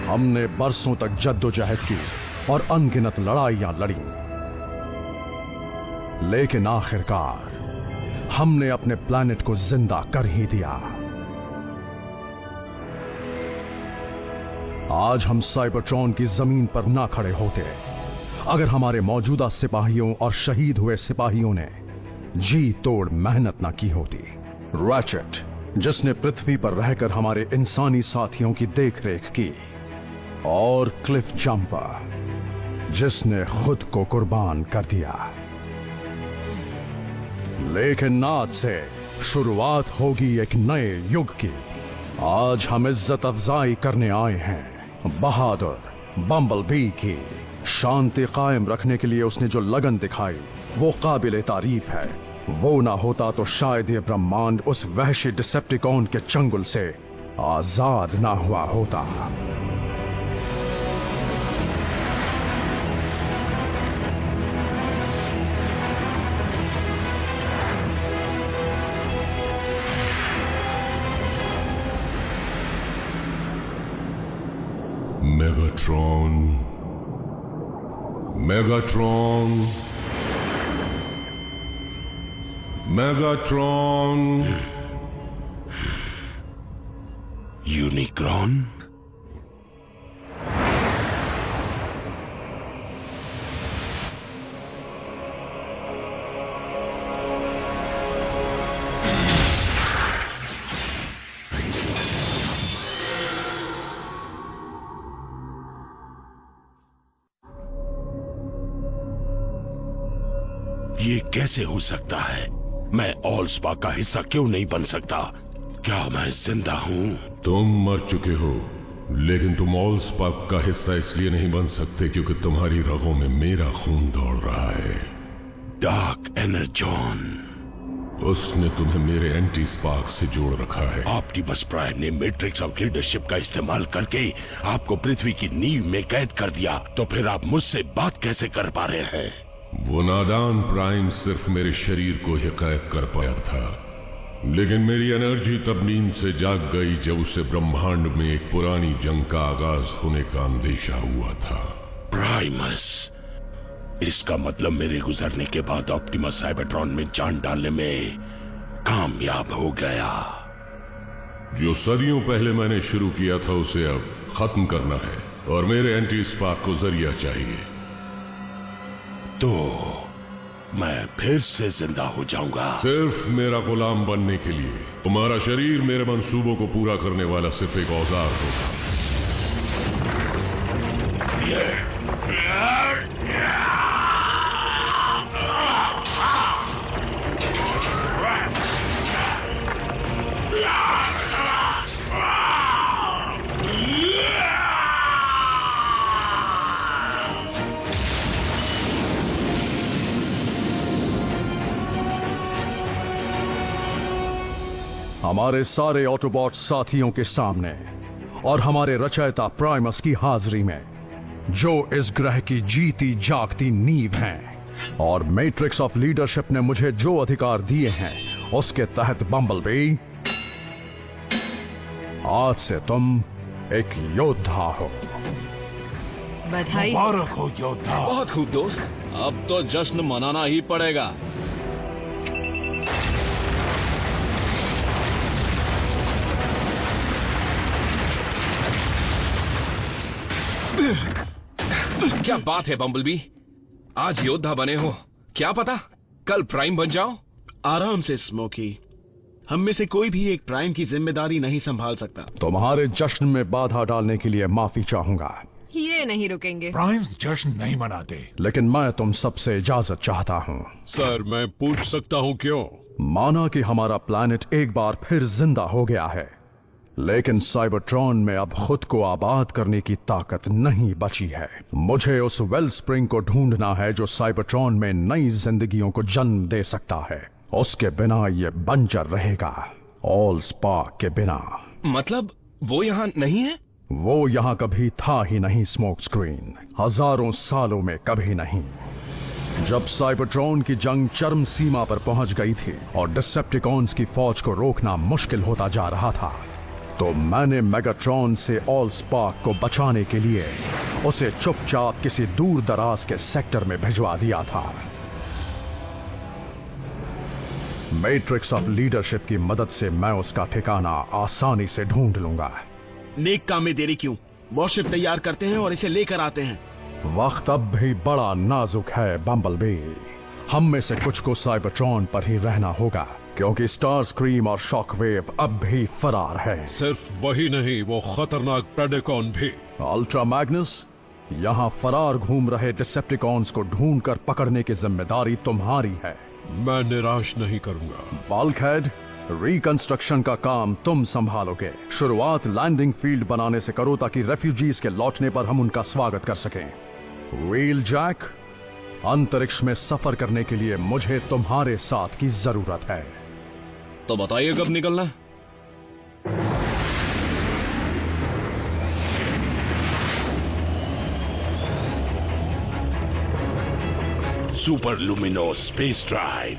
हमने बरसों तक जद्दोजहद की और अनगिनत लड़ाइयां लड़ी, लेकिन आखिरकार हमने अपने प्लैनेट को जिंदा कर ही दिया। आज हम साइबरट्रॉन की जमीन पर ना खड़े होते अगर हमारे मौजूदा सिपाहियों और शहीद हुए सिपाहियों ने जी तोड़ मेहनत ना की होती। रैचेट, जिसने पृथ्वी पर रहकर हमारे इंसानी साथियों की देखरेख की, और क्लिफ जंपर, जिसने खुद को कुर्बान कर दिया। लेकिन आज से शुरुआत होगी एक नए युग की। आज हम इज्जत अफजाई करने आए हैं बहादुर बम्बलबी की। शांति कायम रखने के लिए उसने जो लगन दिखाई वो काबिले तारीफ है। वो ना होता तो शायद ये ब्रह्मांड उस वहशी डिसेप्टिकॉन के चंगुल से आजाद ना हुआ होता। Megatron, Megatron, Megatron, Unicron? ये कैसे हो सकता है? मैं ऑलस्पा का हिस्सा क्यों नहीं बन सकता? क्या मैं जिंदा हूँ? तुम मर चुके हो, लेकिन तुम ऑलस्पा का हिस्सा इसलिए नहीं बन सकते क्योंकि तुम्हारी रगों में मेरा खून दौड़ रहा है। डार्क एनर्जॉन, उसने तुम्हें मेरे एंटी स्पार्क से जोड़ रखा है। ऑप्टिमस प्राइम ने मैट्रिक्स ऑफ लीडरशिप का इस्तेमाल करके आपको पृथ्वी की नींव में कैद कर दिया, तो फिर आप मुझसे बात कैसे कर पा रहे हैं? वो नादान प्राइम सिर्फ मेरे शरीर को ही कैद कर पाया था, लेकिन मेरी एनर्जी तब नींद से जाग गई जब उसे ब्रह्मांड में एक पुरानी जंग का आगाज होने का अंदेशा हुआ था। प्राइमस, इसका मतलब मेरे गुजरने के बाद ऑप्टिमस साइबरट्रॉन में जान डालने में कामयाब हो गया। जो सदियों पहले मैंने शुरू किया था उसे अब खत्म करना है, और मेरे एंटी स्पार्क को जरिया चाहिए। तो मैं फिर से जिंदा हो जाऊंगा? सिर्फ मेरा गुलाम बनने के लिए। तुम्हारा शरीर मेरे मंसूबों को पूरा करने वाला सिर्फ एक औजार होगा। हमारे सारे ऑटोबॉट साथियों के सामने और हमारे रचयिता प्राइमस की हाजिरी में, जो इस ग्रह की जीती जागती नींव हैं, और मैट्रिक्स ऑफ लीडरशिप ने मुझे जो अधिकार दिए हैं उसके तहत बम्बलबी, आज से तुम एक योद्धा हो। बधाई। मुबारक हो योद्धा। बहुत खूब दोस्त, अब तो जश्न मनाना ही पड़ेगा। क्या बात है बम्बलबी, आज योद्धा बने हो। क्या पता कल प्राइम बन जाओ। आराम से स्मोकी, हम में से कोई भी एक प्राइम की जिम्मेदारी नहीं संभाल सकता। तुम्हारे जश्न में बाधा डालने के लिए माफी चाहूंगा। ये नहीं रुकेंगे। प्राइम्स जश्न नहीं मनाते। लेकिन मैं तुम सबसे इजाजत चाहता हूँ। सर, मैं पूछ सकता हूँ क्यों? माना कि हमारा प्लैनेट एक बार फिर जिंदा हो गया है, लेकिन साइबरट्रॉन में अब खुद को आबाद करने की ताकत नहीं बची है। मुझे उस वेल स्प्रिंग को ढूंढना है जो साइबरट्रॉन में नई जिंदगियों को जन्म दे सकता है। उसके बिना ये बंजर रहेगा, ऑल स्पार्क के बिना। मतलब वो यहाँ नहीं है? वो यहाँ कभी था ही नहीं स्मोक स्क्रीन, हजारों सालों में कभी नहीं। जब साइबरट्रॉन की जंग चरम सीमा पर पहुंच गई थी और डिसेप्टिकॉन्स की फौज को रोकना मुश्किल होता जा रहा था, तो मैंने मेगाट्रॉन से ऑल स्पार्क को बचाने के लिए उसे चुपचाप किसी दूर दराज के सेक्टर में भिजवा दिया था। मैट्रिक्स ऑफ लीडरशिप की मदद से मैं उसका ठिकाना आसानी से ढूंढ लूंगा। नेक काम में देरी क्यों? वॉरशिप तैयार करते हैं और इसे लेकर आते हैं। वक्त अब भी बड़ा नाजुक है बम्बलबी। हम में से कुछ को साइबरट्रॉन पर ही रहना होगा, क्योंकि स्टार स्क्रीम और शॉकवेव अब भी फरार है। सिर्फ वही नहीं, वो खतरनाक प्रेडेकॉन भी। अल्ट्रा मैग्नस, यहाँ फरार घूम रहे डिसेप्टिकॉन्स को ढूंढकर पकड़ने की जिम्मेदारी तुम्हारी है। मैं निराश नहीं करूंगा। बाल्कहेड, रिकंस्ट्रक्शन का काम तुम संभालोगे। शुरुआत लैंडिंग फील्ड बनाने से करो ताकि रेफ्यूजीज के लौटने पर हम उनका स्वागत कर सकें। व्हील जैक, अंतरिक्ष में सफर करने के लिए मुझे तुम्हारे साथ की जरूरत है। तो बताइए कब निकलना? सुपर लुमिनो स्पेस ड्राइव,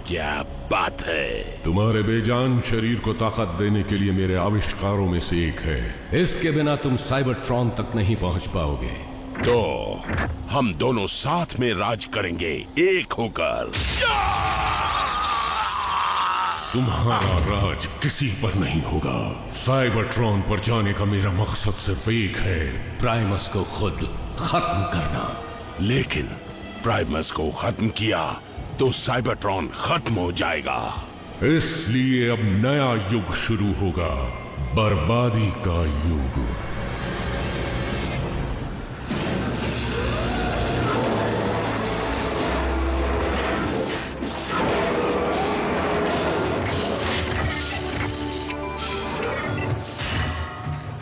क्या बात है। तुम्हारे बेजान शरीर को ताकत देने के लिए मेरे आविष्कारों में से एक है। इसके बिना तुम साइबरट्रॉन तक नहीं पहुंच पाओगे। तो हम दोनों साथ में राज करेंगे, एक होकर। तुम्हारा राज किसी पर नहीं होगा। साइबरट्रॉन पर जाने का मेरा मकसद सिर्फ एक है, प्राइमस को खुद खत्म करना। लेकिन प्राइमस को खत्म किया तो साइबरट्रॉन खत्म हो जाएगा। इसलिए अब नया युग शुरू होगा, बर्बादी का युग।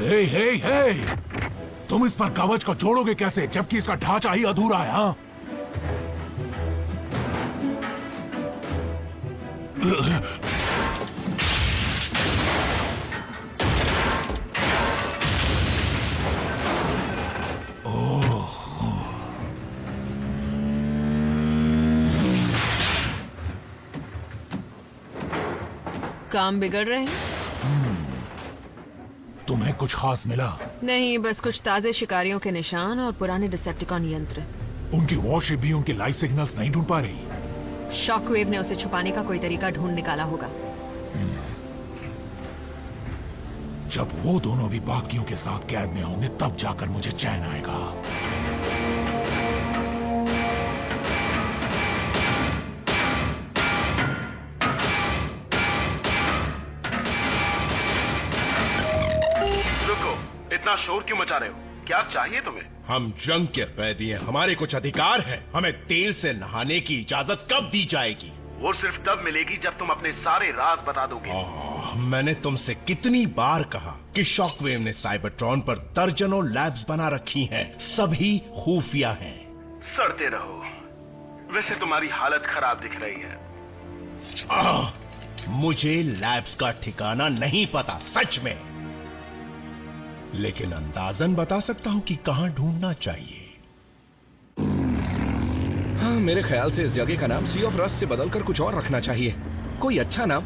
हे हे हे, तुम इस पर कवच को जोड़ोगे कैसे जबकि इसका ढांचा ही अधूरा है? हाँ, काम बिगड़ रहे हैं? तुम्हें कुछ खास मिला? नहीं, बस कुछ ताजे शिकारियों के निशान और पुराने डिसेप्टिकॉन यंत्र। उनकी वॉरशिप भी उनके लाइफ सिग्नल्स नहीं ढूंढ पा रही। शॉकवेव ने उसे छुपाने का कोई तरीका ढूंढ निकाला होगा। जब वो दोनों भी बाकियों के साथ कैद में होंगे तब जाकर मुझे चैन आएगा। इतना शोर क्यों मचा रहे हो? क्या चाहिए तुम्हें? हम जंग के कैदी हैं, हमारे कुछ अधिकार हैं। हमें तेल से नहाने की इजाजत कब दी जाएगी? वो सिर्फ तब मिलेगी जब तुम अपने सारे राज बता दोगे। मैंने तुमसे कितनी बार कहा कि शॉकवेव ने साइबरट्रॉन पर दर्जनों लैब्स बना रखी हैं, सभी खुफिया हैं। सड़ते रहो। वैसे तुम्हारी हालत खराब दिख रही है। मुझे लैब्स का ठिकाना नहीं पता, सच में, लेकिन अंदाजन बता सकता हूं कि कहां ढूंढना चाहिए। हाँ, मेरे ख्याल से इस जगह का नाम सी ऑफ रस्ट से बदलकर कुछ और रखना चाहिए, कोई अच्छा नाम।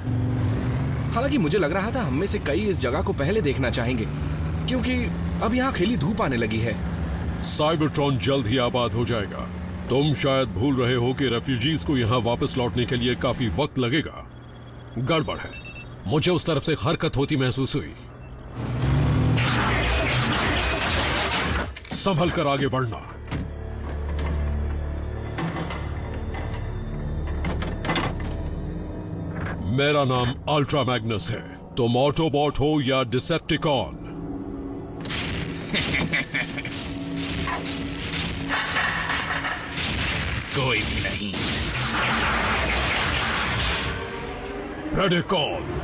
हालांकि मुझे लग रहा था हम में से कई इस जगह को पहले देखना चाहेंगे, क्योंकि अब यहाँ खिली धूप आने लगी है। साइबरट्रॉन जल्द ही आबाद हो जाएगा। तुम शायद भूल रहे हो कि रेफ्यूजीज को यहाँ वापस लौटने के लिए काफी वक्त लगेगा। गड़बड़ है, मुझे उस तरफ से हरकत होती महसूस हुई। संभल कर आगे बढ़ना। मेरा नाम अल्ट्रा मैग्नस है। तुम ऑटोबॉट हो या डिसेप्टिकॉन? कोई भी नहीं। प्रेडेकॉन।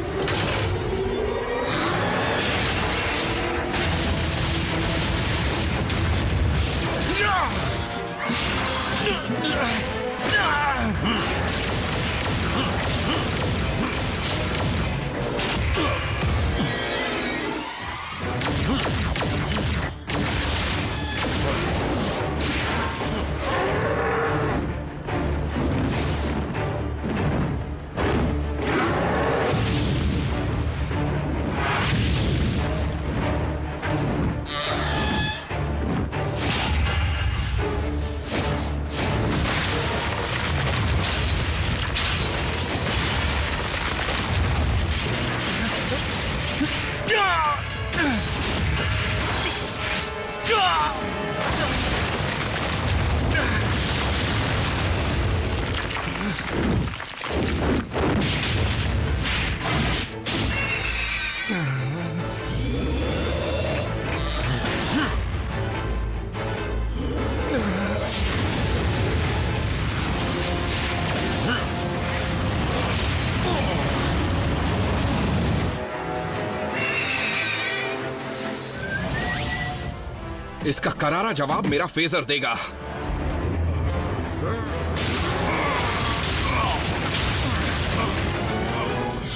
इसका करारा जवाब मेरा फेजर देगा।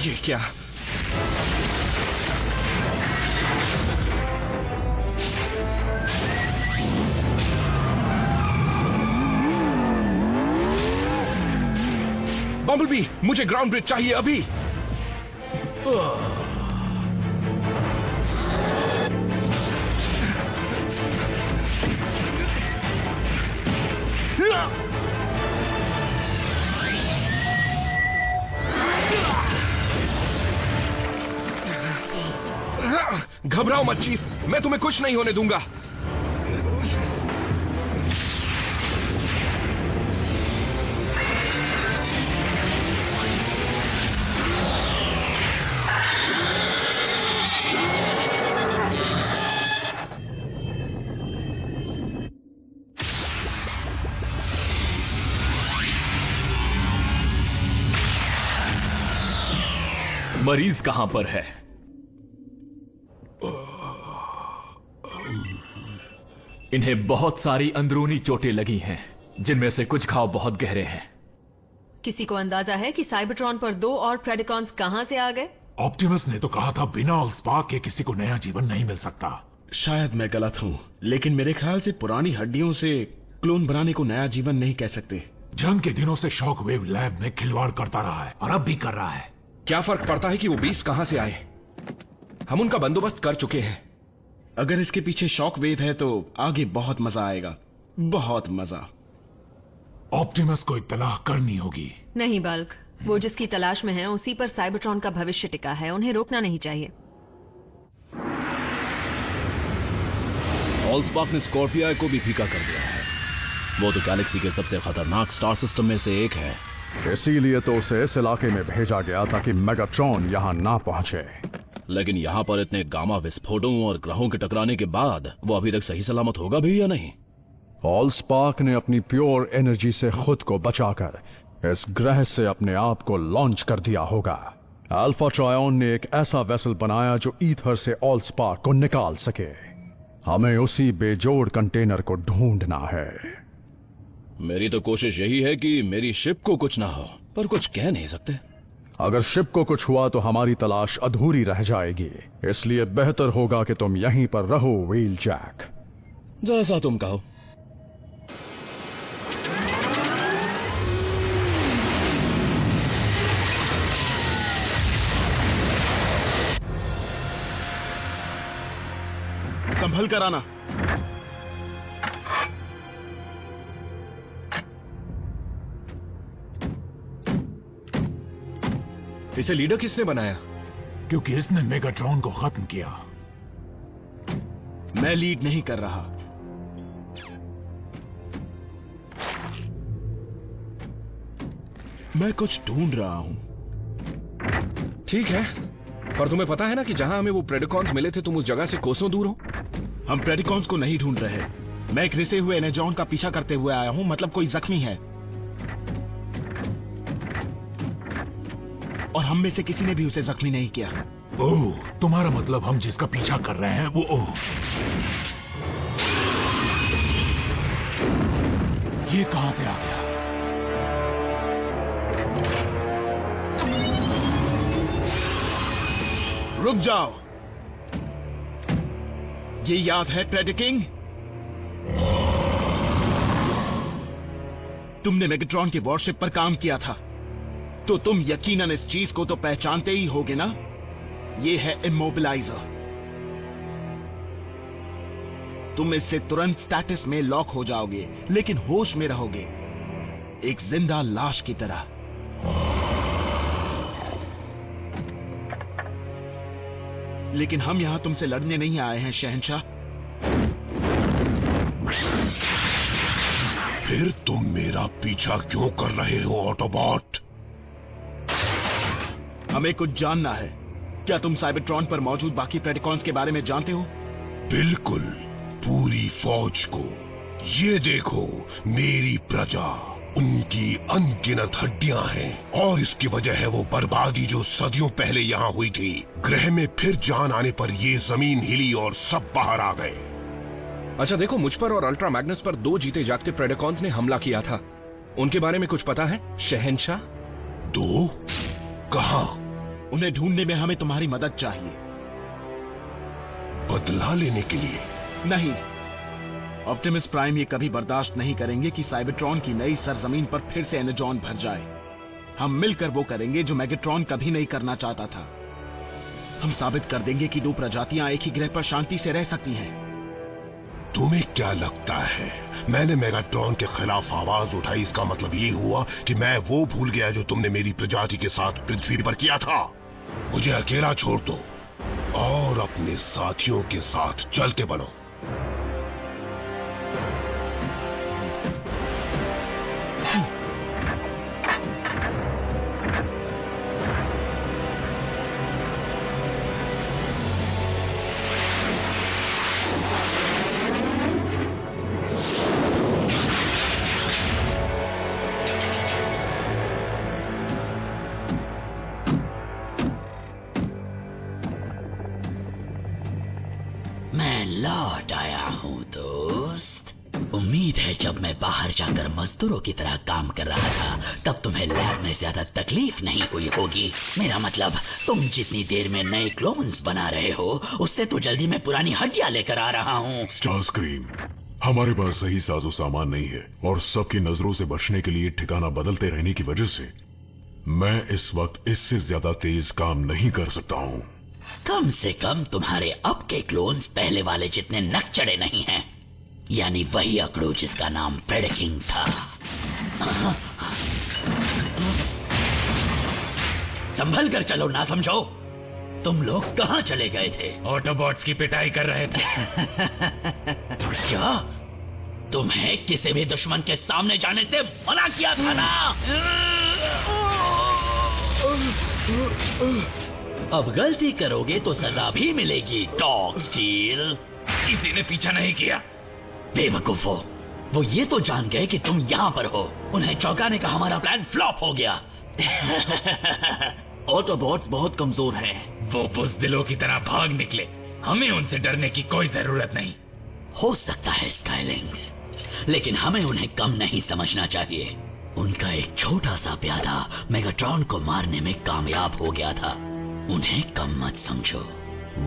ये क्या? बम्बलबी, मुझे ग्राउंड ब्रिज चाहिए अभी। घबराओ मत चीफ, मैं तुम्हें कुछ नहीं होने दूंगा। मरीज कहां पर है? इन्हें बहुत सारी अंदरूनी चोटें लगी हैं, जिनमें से कुछ घाव बहुत गहरे हैं। किसी को अंदाजा है कि साइबरट्रॉन पर 2 और प्रेडिकॉन्स कहां से आ गए? ऑप्टिमस ने तो कहा था बिना ऑलस्पार्क के किसी को नया जीवन नहीं मिल सकता। शायद मैं गलत हूँ, लेकिन मेरे ख्याल से पुरानी हड्डियों से क्लोन बनाने को नया जीवन नहीं कह सकते। जंग के दिनों से शॉक वेव लैब में खिलवाड़ करता रहा है और अब भी कर रहा है। क्या फर्क पड़ता है कि वो बीस्ट कहां से आए? हम उनका बंदोबस्त कर चुके हैं। अगर इसके पीछे शॉक वेव है तो आगे बहुत मजा आएगा, बहुत मजा। ऑप्टिमस को इत्तला करनी होगी। नहीं बल्क, वो जिसकी तलाश में है उसी पर साइबरट्रॉन का भविष्य टिका है, उन्हें रोकना नहीं चाहिए। ऑलस्पार्क ने स्कॉर्पिया को भी फीका कर दिया है। वो तो गैलेक्सी के सबसे खतरनाक स्टार सिस्टम में से एक है। इसीलिए तो उसे इस इलाके में भेजा गया ताकि मेगाट्रॉन यहाँ ना पहुंचे। लेकिन यहाँ पर इतने गामा विस्फोटों और ग्रहों के टकराने के बाद वो अभी तक सही सलामत होगा भी या नहीं? ऑलस्पार्क ने अपनी प्योर एनर्जी से खुद को बचाकर इस ग्रह से अपने आप को लॉन्च कर दिया होगा। अल्फा ट्रायन ने एक ऐसा वेसल बनाया जो ईथर से ऑलस्पार्क को निकाल सके। हमें उसी बेजोड़ कंटेनर को ढूंढना है। मेरी तो कोशिश यही है कि मेरी शिप को कुछ ना हो, पर कुछ कह नहीं सकते। अगर शिप को कुछ हुआ तो हमारी तलाश अधूरी रह जाएगी, इसलिए बेहतर होगा कि तुम यहीं पर रहो व्हील जैक। जैसा तुम कहो। संभल कर आना। इसे लीडर किसने बनाया? क्योंकि इसने मेगाट्रॉन को खत्म किया। मैं लीड नहीं कर रहा। मैं कुछ ढूंढ रहा हूं। ठीक है, पर तुम्हें पता है ना कि जहां हमें वो प्रेडिकॉन्स मिले थे तुम उस जगह से कोसों दूर हो। हम प्रेडिकॉन्स को नहीं ढूंढ रहे। मैं एक रिसे हुए एनेजॉन का पीछा करते हुए आया हूं, मतलब कोई जख्मी है। और हम में से किसी ने भी उसे जख्मी नहीं किया। ओह, तुम्हारा मतलब हम जिसका पीछा कर रहे हैं वो ओह, ये कहां से आ गया? रुक जाओ। ये याद है प्रेडिकिंग? तुमने मेगाट्रॉन के वॉरशिप पर काम किया था, तो तुम यकीनन इस चीज को तो पहचानते ही होगे ना। ये है इमोबिलाइजर। तुम इससे तुरंत स्टेटस में लॉक हो जाओगे, लेकिन होश में रहोगे, एक जिंदा लाश की तरह। लेकिन हम यहां तुमसे लड़ने नहीं आए हैं शहंशाह। फिर तुम मेरा पीछा क्यों कर रहे हो ऑटोबॉट? हमें कुछ जानना है। क्या तुम साइबरट्रॉन पर मौजूद बाकी प्रेडिकॉन्स के बारे में जानते हो? बिल्कुल, पूरी फौज को। ये देखो, मेरी प्रजा, उनकी अनगिनत हड्डियां हैं, और इसकी वजह है वो बर्बादी जो सदियों पहले यहाँ हुई थी। ग्रह में फिर जान आने पर ये जमीन हिली और सब बाहर आ गए। अच्छा देखो, मुझ पर और अल्ट्रा मैग्नस पर 2 जीते जागते प्रेडेकॉन्स ने हमला किया था। उनके बारे में कुछ पता है शहंशाह? 2? कहां? उन्हें ढूंढने में हमें तुम्हारी मदद चाहिए। बदला लेने के लिए? नहीं, ऑप्टिमस प्राइम ये कभी बर्दाश्त नहीं करेंगे कि साइबरट्रॉन की नई सरजमीन पर फिर से एनर्जॉन भर जाए। हम मिलकर वो करेंगे जो मेगाट्रॉन कभी नहीं करना चाहता था। हम साबित कर देंगे कि 2 प्रजातियां एक ही ग्रह पर शांति से रह सकती हैं। तुम्हें क्या लगता है मैंने मेगाट्रॉन के खिलाफ आवाज उठाई, इसका मतलब ये हुआ कि मैं वो भूल गया जो तुमने मेरी प्रजाति के साथ पृथ्वी पर किया था? मुझे अकेला छोड़ दो और अपने साथियों के साथ चलते बनो। लौट आया हूँ दोस्त। उम्मीद है जब मैं बाहर जाकर मजदूरों की तरह काम कर रहा था तब तुम्हें लैब में ज्यादा तकलीफ नहीं हुई होगी। मेरा मतलब तुम जितनी देर में नए क्लोन्स बना रहे हो उससे तो जल्दी मैं पुरानी हड्डियां लेकर आ रहा हूँ। स्टारस्क्रीम, हमारे पास सही साजो सामान नहीं है और सबकी नजरों से बचने के लिए ठिकाना बदलते रहने की वजह से मैं इस वक्त इससे ज्यादा तेज काम नहीं कर सकता हूँ। कम से कम तुम्हारे अब के क्लोन्स पहले वाले जितने नकचड़े नहीं हैं, यानी वही अकड़ू जिसका नाम प्रेडकिंग था। संभल कर चलो, ना समझो। तुम लोग कहाँ चले गए थे? ऑटोबॉट्स की पिटाई कर रहे थे। क्या तुम्हें किसी भी दुश्मन के सामने जाने से मना किया था ना? अब गलती करोगे तो सजा भी मिलेगी डॉग स्टील। किसी ने पीछा नहीं किया। बेवकूफो, वो ये तो जान गए कि तुम यहाँ पर हो। उन्हें चौंकाने का हमारा प्लान फ्लॉप हो गया। ऑटोबॉट्स बहुत कमजोर हैं। वो बुज़दिलों की तरह भाग निकले। हमें उनसे डरने की कोई जरूरत नहीं। हो सकता है स्काईलिंग्स, लेकिन हमें उन्हें कम नहीं समझना चाहिए। उनका एक छोटा सा प्यादा मेगाट्रॉन को मारने में कामयाब हो गया था। उन्हें कम मत समझो।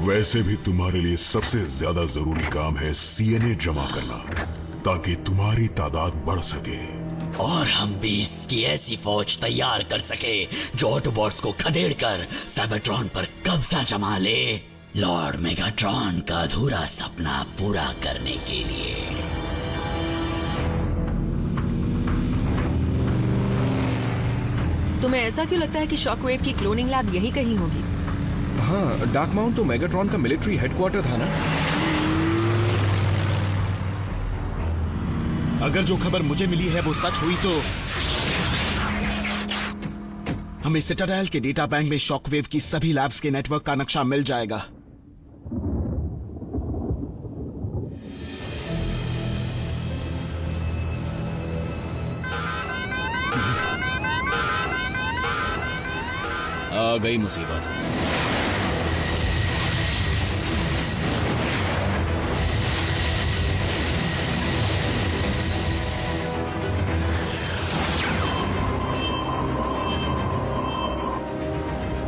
वैसे भी तुम्हारे लिए सबसे ज्यादा जरूरी काम है सीएनए जमा करना ताकि तुम्हारी तादाद बढ़ सके और हम भी इसकी ऐसी फौज तैयार कर सके जो ऑटोबॉट्स को खदेड़कर साइबरट्रॉन पर कब्जा जमा ले, लॉर्ड मेगाट्रॉन का अधूरा सपना पूरा करने के लिए। तुम्हें ऐसा क्यों लगता है कि शॉकवेव की क्लोनिंग लैब यही कहीं होगी? हाँ, डार्क माउंट तो मेगाट्रॉन का मिलिट्री हेडक्वार्टर था ना। अगर जो खबर मुझे मिली है वो सच हुई तो हमें सिटाडेल के डेटा बैंक में शॉकवेव की सभी लैब्स के नेटवर्क का नक्शा मिल जाएगा। आ गई मुसीबत।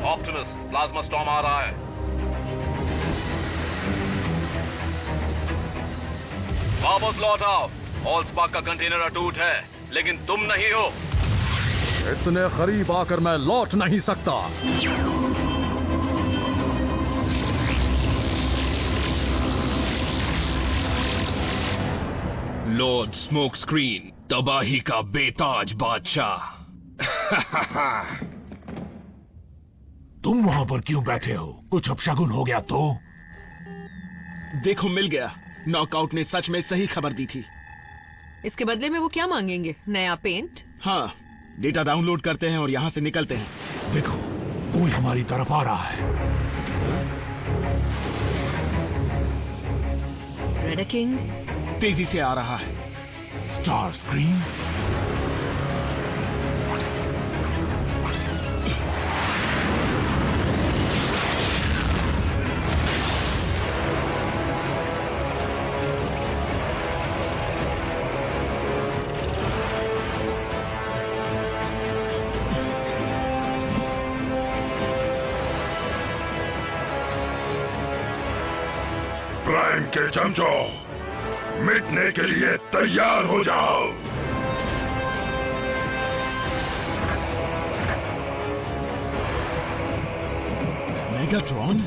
ऑप्टिमस, प्लाज्मा स्टॉर्म आ रहा है। वापस लौट आओ। ऑलस्पार्क का कंटेनर अटूट है, लेकिन तुम नहीं हो। इतने करीब आकर मैं लौट नहीं सकता। लॉर्ड स्मोक स्क्रीन, तबाही का बेताज बादशाह। तुम वहां पर क्यों बैठे हो? कुछ अपशगुन हो गया तो? देखो, मिल गया। नॉकआउट ने सच में सही खबर दी थी। इसके बदले में वो क्या मांगेंगे? नया पेंट? हाँ, डेटा डाउनलोड करते हैं और यहाँ से निकलते हैं। देखो, कोई हमारी तरफ आ रहा है। प्रेडकिंग तेजी से आ रहा है। स्टारस्क्रीम, प्राइम के चमचों, मिटने के लिए तैयार हो जाओ। मेगाट्रॉन,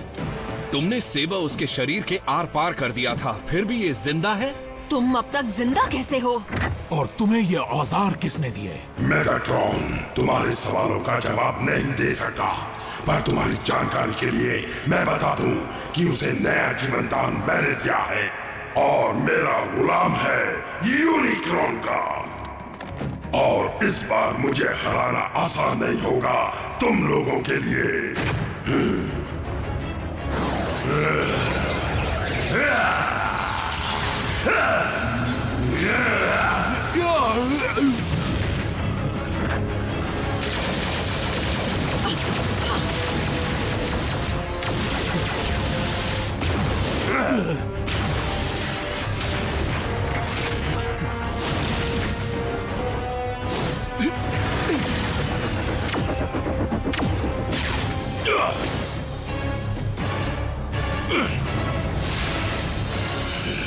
तुमने सेबा उसके शरीर के आर पार कर दिया था, फिर भी ये जिंदा है? तुम अब तक जिंदा कैसे हो? और तुम्हें ये औजार किसने दिए? मेगाट्रॉन तुम्हारे सवालों का जवाब नहीं दे सकता, पर तुम्हारी जानकारी के लिए मैं बता दूं कि उसे नया जीवन दान मैंने दिया है और मेरा गुलाम है यूनिक्रॉन का। और इस बार मुझे हराना आसान नहीं होगा तुम लोगों के लिए।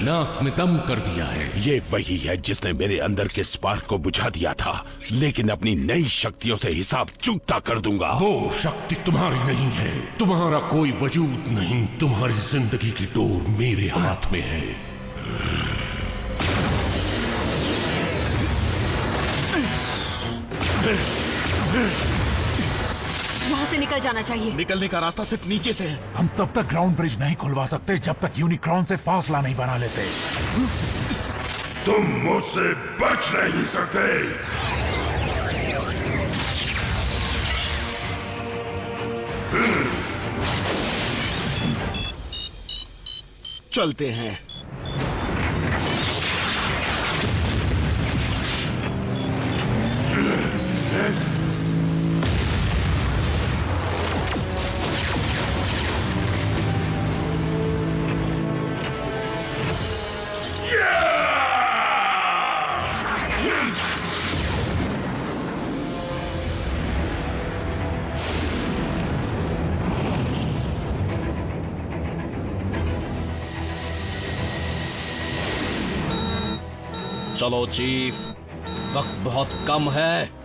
नाक में दम कर दिया है। ये वही है जिसने मेरे अंदर के स्पार्क को बुझा दिया था, लेकिन अपनी नई शक्तियों से हिसाब चुकता कर दूंगा। वो शक्ति तुम्हारी नहीं है, तुम्हारा कोई वजूद नहीं, तुम्हारी जिंदगी की डोर मेरे हाथ में है। यहाँ से निकल जाना चाहिए। निकलने का रास्ता सिर्फ नीचे से है। हम तब तक ग्राउंड ब्रिज नहीं खुलवा सकते जब तक यूनिक्रॉन से फासला नहीं बना लेते। तुम मुझसे बच नहीं सकते। चलते हैं। चलो चीफ, वक्त बहुत कम है।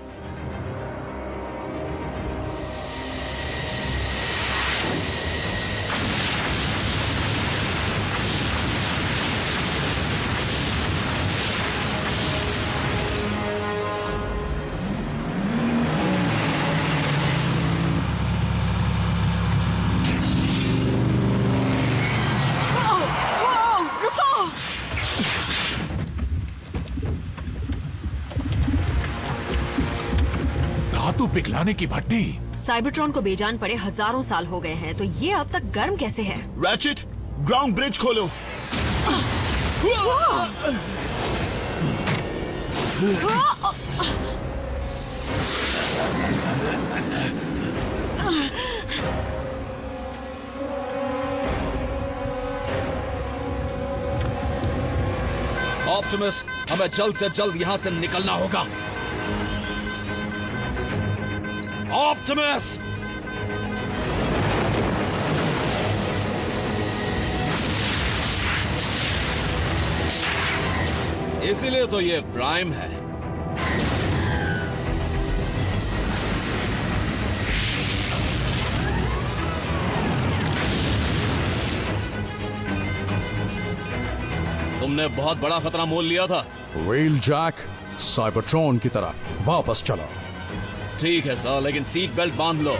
पिघलाने की भट्टी। साइबरट्रॉन को बेजान पड़े हजारों साल हो गए हैं, तो ये अब तक गर्म कैसे है? रैचेट, ग्राउंड ब्रिज खोलो। ऑप्टिमस, हमें जल्द से जल्द यहाँ से निकलना होगा। ऑप्टिमस! इसीलिए तो ये प्राइम है। तुमने बहुत बड़ा खतरा मोल लिया था। व्हील जैक, साइबरट्रॉन की तरफ वापस चलो। ठीक है सर, लेकिन सीट बेल्ट बांध लो।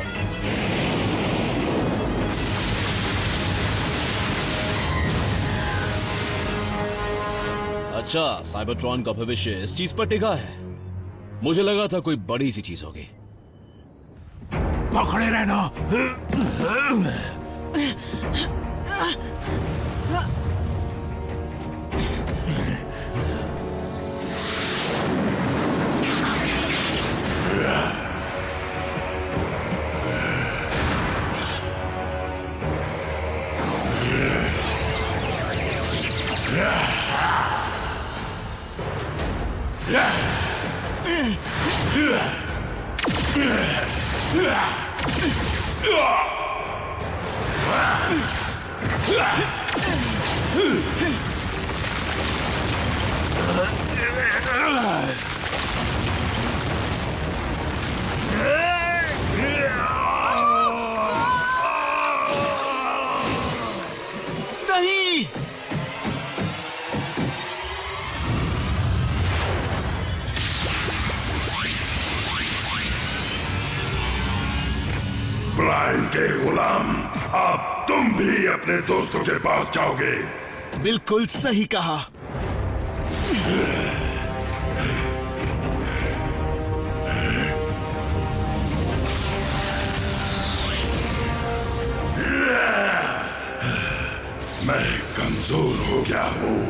अच्छा, साइबरट्रॉन का भविष्य इस चीज पर टिका है। मुझे लगा था कोई बड़ी सी चीज होगी। पकड़े रहना। नहीं। प्राइम के गुलाम, अब तुम भी अपने दोस्तों के पास जाओगे। बिल्कुल सही कहा। मैं कमजोर हो गया हूँ,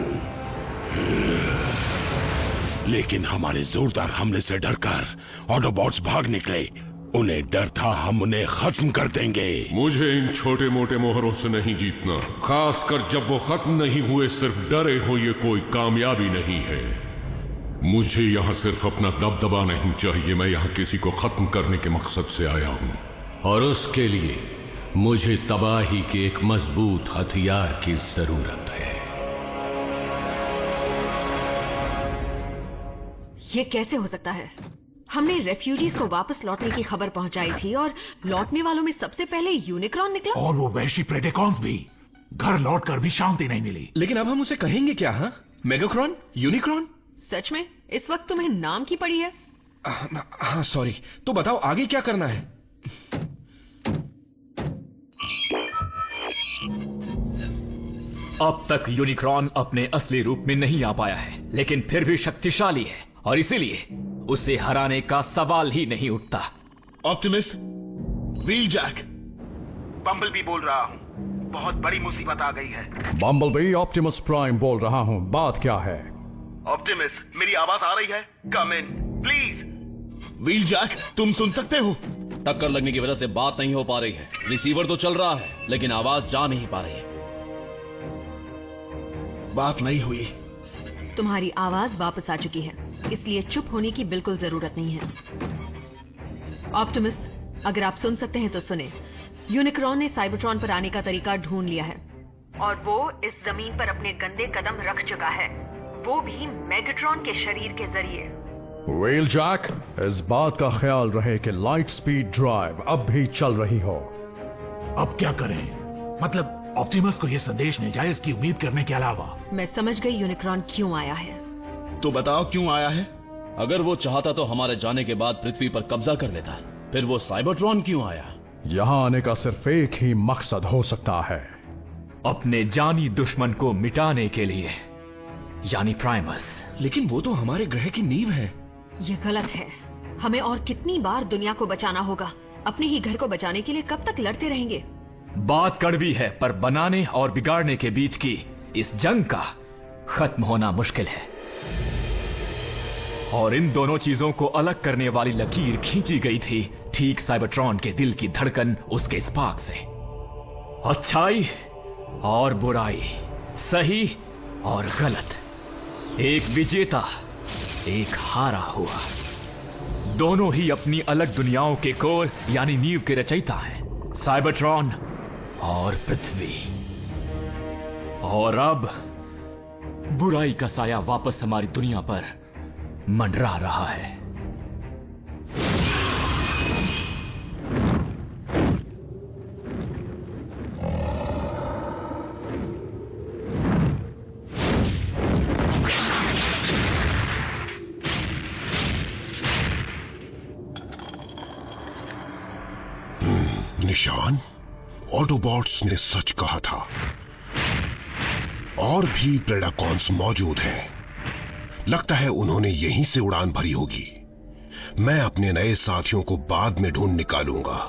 लेकिन हमारे जोरदार हमले से डरकर ऑटोबॉट्स भाग निकले। उन्हें डर था हम उन्हें खत्म कर देंगे। मुझे इन छोटे मोटे मोहरों से नहीं जीतना, खासकर जब वो खत्म नहीं हुए। सिर्फ डरे हो ये कोई कामयाबी नहीं है। मुझे यहाँ सिर्फ अपना दबदबा नहीं चाहिए, मैं यहाँ किसी को खत्म करने के मकसद से आया हूँ। और उसके लिए मुझे तबाही के एक मजबूत हथियार की जरूरत है। ये कैसे हो सकता है? हमने रेफ्यूजीज को वापस लौटने की खबर पहुंचाई थी और लौटने वालों में सबसे पहले यूनिक्रॉन निकला। और वो वैशी प्रेडेकॉन्स भी। घर लौटकर भी शांति नहीं मिली। लेकिन अब हम उसे कहेंगे क्या? हाँ, मेगाक्रॉन, यूनिक्रॉन। सच में इस वक्त तुम्हें नाम की पड़ी है? हाँ सॉरी। तो बताओ आगे क्या करना है? अब तक यूनिक्रॉन अपने असली रूप में नहीं आ पाया है, लेकिन फिर भी शक्तिशाली है और इसीलिए उसे हराने का सवाल ही नहीं उठता। ऑप्टिमस, व्हीलजैक, बम्बलबी बोल रहा हूँ। बहुत बड़ी मुसीबत आ गई है। बम्बलबी, ऑप्टिमस प्राइम बोल रहा हूँ। बात क्या है? ऑप्टिमस, मेरी आवाज आ रही है? कम इन प्लीज। व्हीलजैक, तुम सुन सकते हो? टक्कर लगने की वजह से बात नहीं हो पा रही है। रिसीवर तो चल रहा है, लेकिन आवाज जा नहीं पा रही है। बात नहीं हुई। तुम्हारी आवाज वापस आ चुकी है, इसलिए चुप होने की बिल्कुल जरूरत नहीं है। ऑप्टिमस, अगर आप सुन सकते हैं तो सुने। यूनिक्रॉन ने साइबरट्रॉन पर आने का तरीका ढूंढ लिया है और वो इस जमीन पर अपने गंदे कदम रख चुका है, वो भी मेगाट्रॉन के शरीर के जरिए। व्हीलजैक, इस बात का ख्याल रहे कि लाइट स्पीड ड्राइव अब भी चल रही हो। अब क्या करें? मतलब ऑप्टिमस को यह संदेश नाजायज की उम्मीद करने के अलावा। मैं समझ गई यूनिक्रॉन क्यों आया है। तो बताओ क्यों आया है? अगर वो चाहता तो हमारे जाने के बाद पृथ्वी पर कब्जा कर लेता, फिर वो साइबरट्रॉन क्यों आया? यहाँ आने का सिर्फ एक ही मकसद हो सकता है, अपने जानी दुश्मन को मिटाने के लिए, यानी प्राइमस। लेकिन वो तो हमारे ग्रह की नींव है। ये गलत है। हमें और कितनी बार दुनिया को बचाना होगा? अपने ही घर को बचाने के लिए कब तक लड़ते रहेंगे? बात कड़वी है, पर बनाने और बिगाड़ने के बीच की इस जंग का खत्म होना मुश्किल है। और इन दोनों चीजों को अलग करने वाली लकीर खींची गई थी ठीक साइबरट्रॉन के दिल की धड़कन, उसके स्पार्क से। अच्छाई और बुराई, सही और गलत, एक विजेता एक हारा हुआ। दोनों ही अपनी अलग दुनियाओं के कोर यानी नींव के रचयिता हैं, साइबरट्रॉन और पृथ्वी। और अब बुराई का साया वापस हमारी दुनिया पर मंडरा रहा है। निशान, ऑटोबॉट्स ने सच कहा था। और भी प्रेडाकॉन्स मौजूद हैं। लगता है उन्होंने यहीं से उड़ान भरी होगी। मैं अपने नए साथियों को बाद में ढूंढ निकालूंगा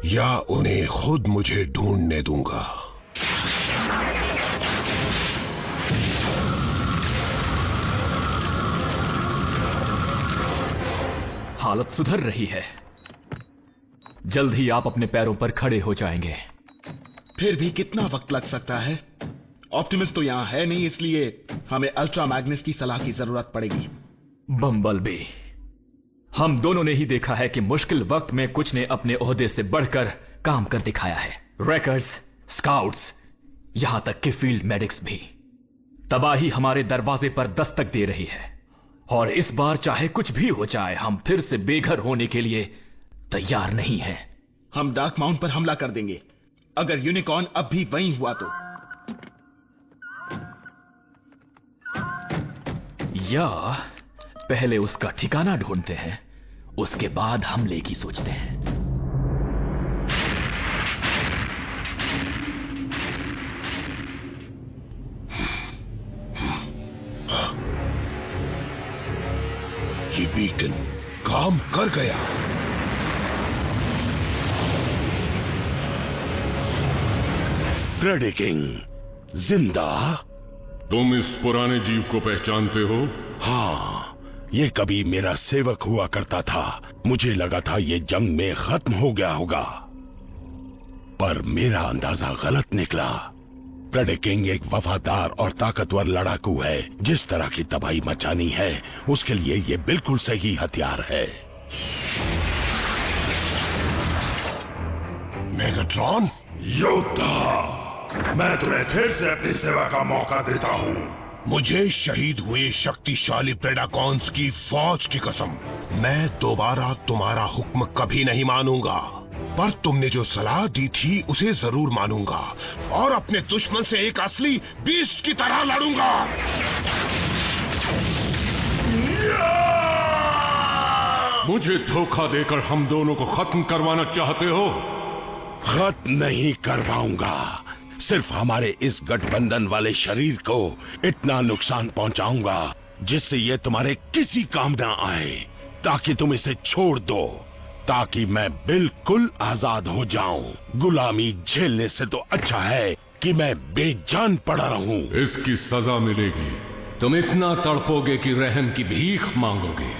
या उन्हें खुद मुझे ढूंढने दूंगा। हालत सुधर रही है, जल्द ही आप अपने पैरों पर खड़े हो जाएंगे। फिर भी कितना वक्त लग सकता है? ऑप्टिमस तो यहां है नहीं, इसलिए हमें अल्ट्रा मैग्नस की सलाह की जरूरत पड़ेगी। बम्बलबी, हम दोनों ने ही देखा है कि मुश्किल वक्त में कुछ ने अपने ओहदे से बढ़कर काम कर दिखाया है। रैकर्स, स्काउट्स, यहां तक कि फील्ड मेडिक्स भी। तबाही हमारे दरवाजे पर दस्तक दे रही है और इस बार चाहे कुछ भी हो जाए, हम फिर से बेघर होने के लिए तैयार नहीं हैं। हम डार्क माउंट पर हमला कर देंगे अगर यूनिकॉर्न अब भी वहीं हुआ तो। या पहले उसका ठिकाना ढूंढते हैं, उसके बाद हमले की सोचते हैं। ये बीकन काम कर गया। प्रेडिकिंग जिंदा। तुम इस पुराने जीव को पहचानते हो? हाँ, ये कभी मेरा सेवक हुआ करता था। मुझे लगा था ये जंग में खत्म हो गया होगा, पर मेरा अंदाजा गलत निकला। प्रेडिकिंग एक वफादार और ताकतवर लड़ाकू है। जिस तरह की तबाही मचानी है उसके लिए ये बिल्कुल सही हथियार है। मेगाट्रॉन, योद्धा, मैं तुम्हें फिर से अपनी सेवा का मौका देता हूँ। मुझे शहीद हुए शक्तिशाली प्रेडाकॉन्स की फौज की कसम, मैं दोबारा तुम्हारा हुक्म कभी नहीं मानूंगा। पर तुमने जो सलाह दी थी उसे जरूर मानूंगा और अपने दुश्मन से एक असली बीस्ट की तरह लड़ूंगा। मुझे धोखा देकर हम दोनों को खत्म करवाना चाहते हो? खत्म नहीं करवाऊंगा, सिर्फ हमारे इस गठबंधन वाले शरीर को इतना नुकसान पहुंचाऊंगा जिससे ये तुम्हारे किसी काम ना आए, ताकि तुम इसे छोड़ दो, ताकि मैं बिल्कुल आजाद हो जाऊं। गुलामी झेलने से तो अच्छा है कि मैं बेजान पड़ा रहूं। इसकी सजा मिलेगी। तुम इतना तड़पोगे कि रहम की भीख मांगोगे।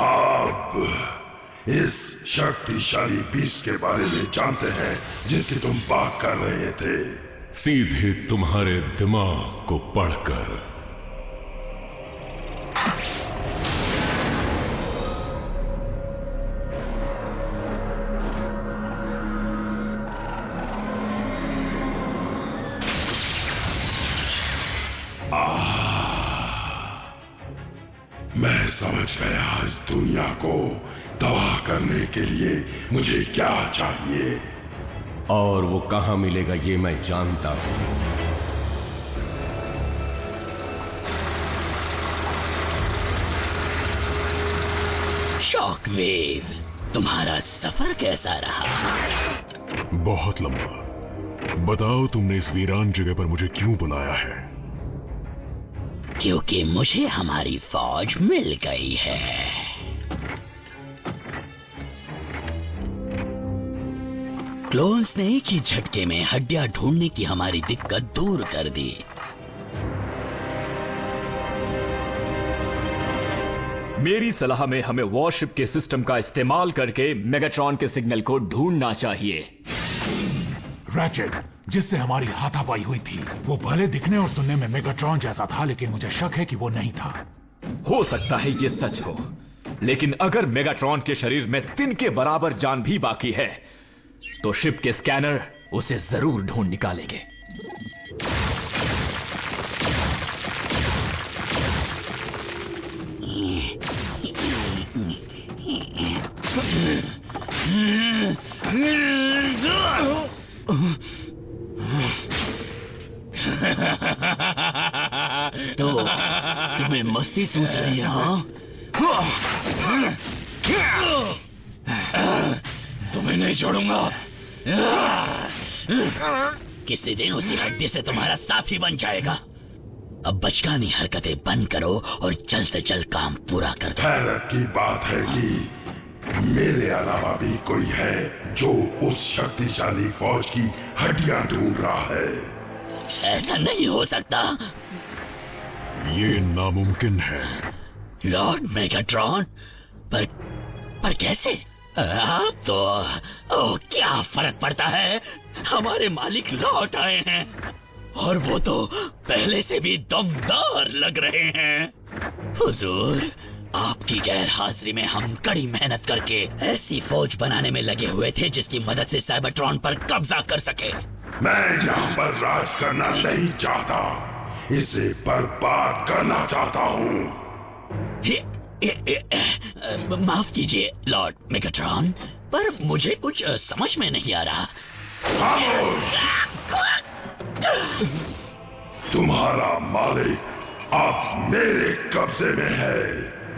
आप इस शक्तिशाली बीस्ट के बारे में जानते हैं जिसकी तुम बात कर रहे थे। सीधे तुम्हारे दिमाग को पढ़कर। मैं समझ गया इस दुनिया को तबाह करने के लिए मुझे क्या चाहिए। और वो कहां मिलेगा ये मैं जानता हूं। शॉकवेव, तुम्हारा सफर कैसा रहा? बहुत लंबा। बताओ तुमने इस वीरान जगह पर मुझे क्यों बुलाया है? क्योंकि मुझे हमारी फौज मिल गई है। क्लोन्स ने एक ही झटके में हड्डियां ढूंढने की हमारी दिक्कत दूर कर दी। मेरी सलाह में हमें वॉरशिप के सिस्टम का इस्तेमाल करके मेगाट्रॉन के सिग्नल को ढूंढना चाहिए। रैचेट, जिससे हमारी हाथापाई हुई थी, वो भले दिखने और सुनने में मेगाट्रॉन जैसा था, लेकिन मुझे शक है कि वो नहीं था। हो सकता है ये सच हो, लेकिन अगर मेगाट्रॉन के शरीर में तिन के बराबर जान भी बाकी है तो शिप के स्कैनर उसे जरूर ढूंढ निकालेंगे। तो तुम्हें मस्ती सूझ रही है? हाँ, तुम्हें नहीं छोड़ूंगा। किसी दिन उसी हड्डी से तुम्हारा साथी बन जाएगा। अब बचकानी हरकतें बंद करो और जल्द से जल्द काम पूरा कर दो। हैरत की बात है कि मेरे अलावा भी कोई है जो उस शक्तिशाली फौज की हड्डियां ढूंढ रहा है। ऐसा नहीं हो सकता। ये नामुमकिन है। लॉर्ड मेगाट्रॉन, पर कैसे? आप तो क्या फर्क पड़ता है, हमारे मालिक लौट आए हैं और वो तो पहले से भी दमदार लग रहे हैं। हुजूर, आपकी गैर हाजिरी में हम कड़ी मेहनत करके ऐसी फौज बनाने में लगे हुए थे जिसकी मदद से साइबरट्रॉन पर कब्जा कर सके। मैं यहाँ पर राज करना नहीं चाहता, इसे बर्बाद करना चाहता हूँ। माफ कीजिए लॉर्ड मेगाट्रॉन, पर मुझे कुछ समझ में नहीं आ रहा। तुम्हारा मालिक अब मेरे कब्जे में है।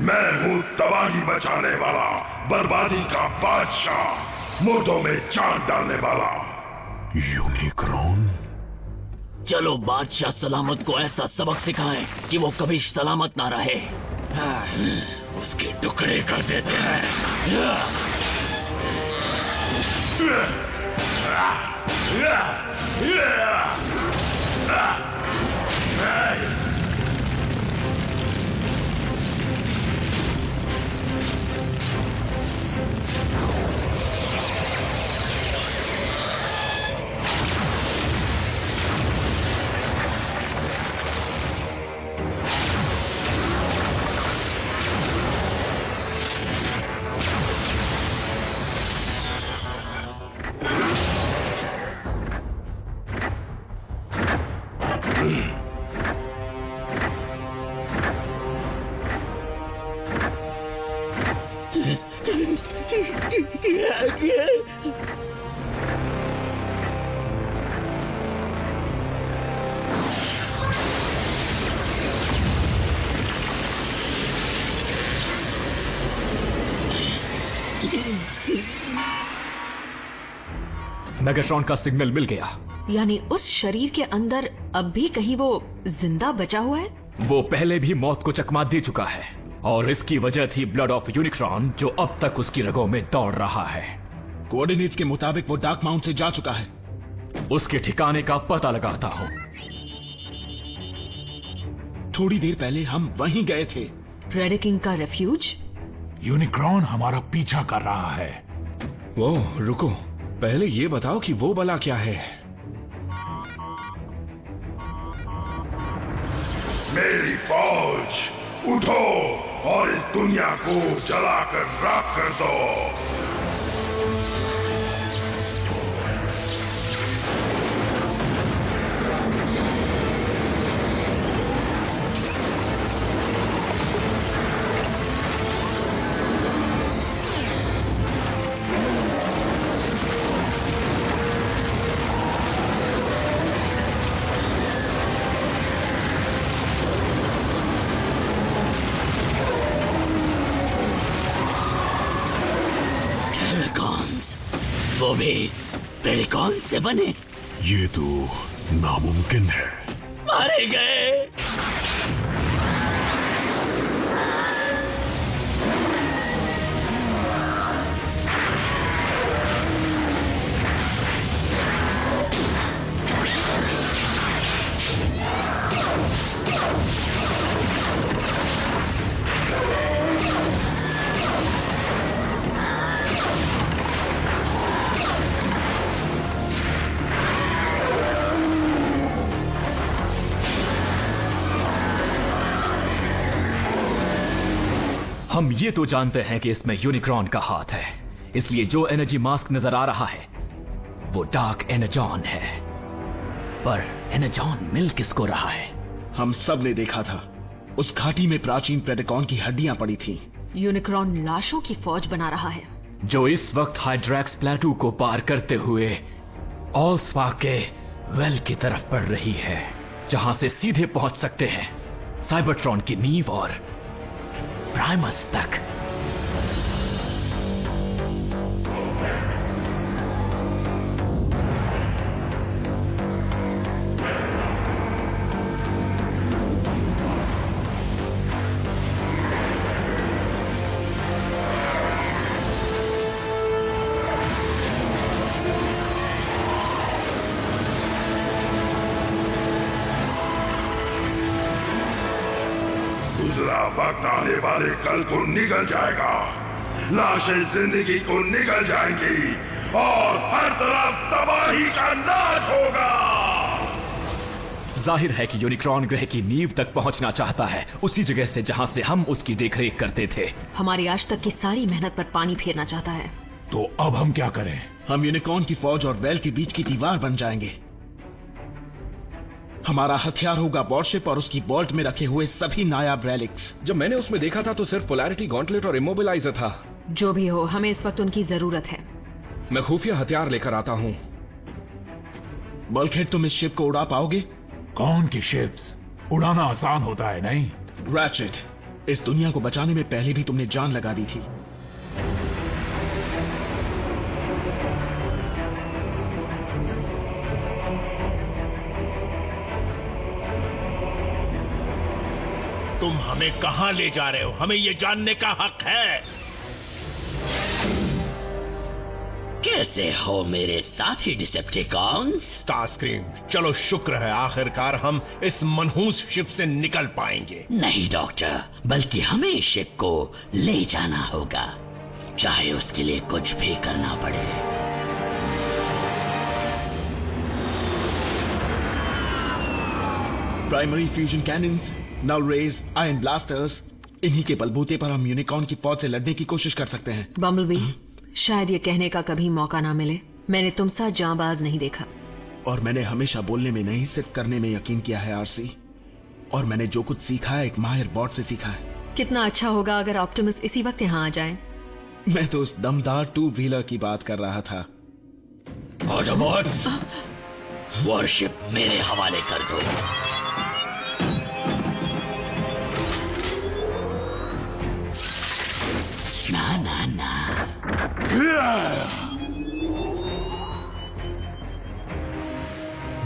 मैं हूँ तबाही मचाने वाला, बर्बादी का बादशाह, मुर्दों में जान डालने वाला। यूनिक्रॉन? चलो बादशाह सलामत को ऐसा सबक सिखाएं कि वो कभी सलामत ना रहे। उसके टुकड़े कर देते हैं। मेगाट्रॉन का सिग्नल मिल गया। यानी उस शरीर के अंदर अब भी कहीं वो जिंदा बचा हुआ है? वो पहले भी मौत को चकमा दे चुका है और इसकी वजह थी ब्लड ऑफ यूनिक्रॉन जो अब तक उसकी रगों में दौड़ रहा है। कोऑर्डिनेट्स के मुताबिक वो डार्क माउंट से जा चुका है। उसके ठिकाने का पता लगाता हूँ। थोड़ी देर पहले हम वहीं गए थे। प्रेडिकिंग का रेफ्यूज? यूनिक्रॉन हमारा पीछा कर रहा है। वो रुको, पहले ये बताओ कि वो बला क्या है। मेरी फौज, उठो और इस दुनिया को जलाकर राख कर दो। वो भी प्रेडिकॉन से बने? ये तो नामुमकिन है। मारे गए। हम ये तो जानते हैं कि इसमें यूनिक्रॉन का हाथ है, इसलिए जो एनर्जी मास्क नजर आ रहा है वो डार्क एनर्जॉन है। पर एनर्जॉन मिल किसको रहा है? हम सब ने देखा था, उस घाटी में प्राचीन प्रेडिकॉन की हड्डियां पड़ी थी। यूनिक्रॉन लाशों की फौज बना रहा है जो इस वक्त हाइड्रैक्स प्लेटू को पार करते हुए ऑलस्पार्क के वेल की तरफ बढ़ रही है, जहां से सीधे पहुंच सकते हैं साइबरट्रॉन की नींव और प्राइमस तक। दूसरा वक्त आने वाले कल को निकल जाएगा, लाशें जिंदगी को निकल जाएंगी और हर तरफ तबाही का नाश होगा। जाहिर है कि यूनिक्रॉन ग्रह की नींव तक पहुंचना चाहता है, उसी जगह से जहां से हम उसकी देखरेख करते थे। हमारी आज तक की सारी मेहनत पर पानी फेरना चाहता है। तो अब हम क्या करें? हम यूनिकॉर्न की फौज और वेल के बीच की दीवार बन जाएंगे। हमारा हथियार होगा वॉरशिप और उसकी वॉल्ट में रखे हुए सभी नायाब रेलिक्स। जब मैंने उसमें देखा था तो सिर्फ पोलैरिटी गॉन्टलेट और इमोबिलाइजर था। जो भी हो, हमें इस वक्त उनकी जरूरत है। मैं खुफिया हथियार लेकर आता हूँ। बल्कहेड, तुम इस शिप को उड़ा पाओगे? कौन की शिप्स? उड़ाना आसान होता है नहीं? रैचेट, इस दुनिया को बचाने में पहले भी तुमने जान लगा दी थी। तुम हमें कहां ले जा रहे हो? हमें यह जानने का हक है। कैसे हो मेरे साथी डिसेप्टिकॉन्स? स्टारस्क्रीम, चलो शुक्र है आखिरकार हम इस मनहूस शिप से निकल पाएंगे। नहीं डॉक्टर, बल्कि हमें इस शिप को ले जाना होगा, चाहे उसके लिए कुछ भी करना पड़े। प्राइमरी फ्यूजन कैनन्स, नल रेज, आयरन ब्लास्टर्स, इन्हीं के बलबूते पर हम यूनिकॉर्न की फौज से लड़ने की कोशिश कर सकते हैं। बम्बलबी, शायद ये कहने का कभी मौका ना मिले, मैंने तुम सा जांबाज नहीं देखा। और मैंने हमेशा बोलने में नहीं, सिर्फ करने में यकीन किया है आरसी। और मैंने जो कुछ सीखा है एक माहिर बॉट से सीखा है। कितना अच्छा होगा अगर ऑप्टिमस इसी वक्त यहाँ आ जाए। मैं तो उस दमदार 2 व्हीलर की बात कर रहा था। ऑटोबॉट्स, वॉरशिप मेरे हवाले कर दो। ना ना ना।